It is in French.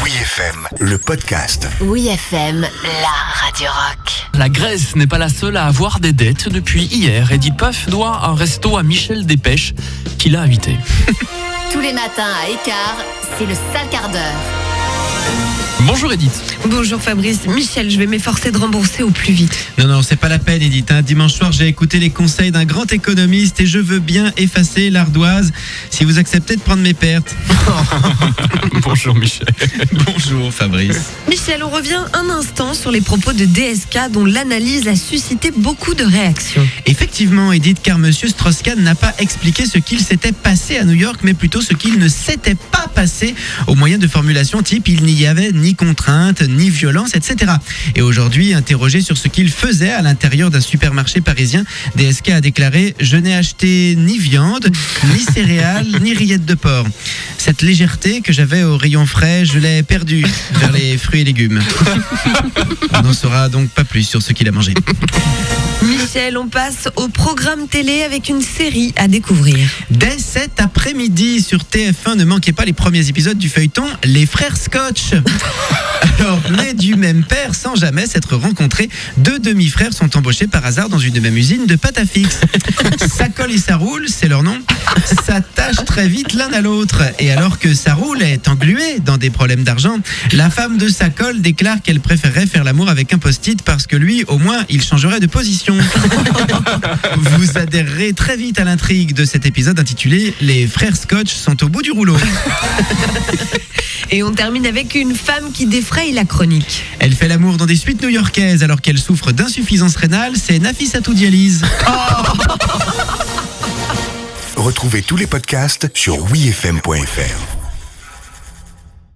Oui FM, le podcast. Oui FM, la radio rock. La Grèce n'est pas la seule à avoir des dettes depuis hier. Edith Puff doit un resto à Michel Delpech, qui l'a invité. Tous les matins à Écart, c'est le sale quart d'heure. Bonjour Edith. Bonjour Fabrice. Michel, je vais m'efforcer de rembourser au plus vite. Non, c'est pas la peine Edith. Dimanche soir, j'ai écouté les conseils d'un grand économiste et je veux bien effacer l'ardoise si vous acceptez de prendre mes pertes. Bonjour Michel. Bonjour Fabrice. Michel, on revient un instant sur les propos de DSK dont l'analyse a suscité beaucoup de réactions. Effectivement Edith, car Monsieur Strauss-Kahn n'a pas expliqué ce qu'il s'était passé à New York, mais plutôt ce qu'il ne s'était pas passé au moyen de formulations type il n'y avait ni contrainte, ni violence, etc. Et aujourd'hui, interrogé sur ce qu'il faisait à l'intérieur d'un supermarché parisien, DSK a déclaré « Je n'ai acheté ni viande, ni céréales, ni rillettes de porc. Cette légèreté que j'avais au rayon frais, je l'ai perdue vers les fruits et légumes. » On n'en saura donc pas plus sur ce qu'il a mangé. Michel, on passe au programme télé avec une série à découvrir. Dès cet après-midi sur TF1, ne manquez pas les premiers épisodes du feuilleton Les Frères Scotch. Alors, nés du même père sans jamais s'être rencontrés, deux demi-frères sont embauchés par hasard dans une même usine de pâte à fixe. Ça colle et ça roule, c'est leur nom. Ça tâche très vite l'un à l'autre. Et alors que ça roule est englué dans des problèmes d'argent, la femme de sa colle déclare qu'elle préférerait faire l'amour avec un post-it parce que lui, au moins, il changerait de position. Vous adhérerez très vite à l'intrigue de cet épisode intitulé « Les frères Scotch sont au bout du rouleau ». Et on termine avec une femme qui défraye la chronique. Elle fait l'amour dans des suites new-yorkaises alors qu'elle souffre d'insuffisance rénale, c'est Nafissatou Dialyse. Retrouvez tous les podcasts sur wifm.fr.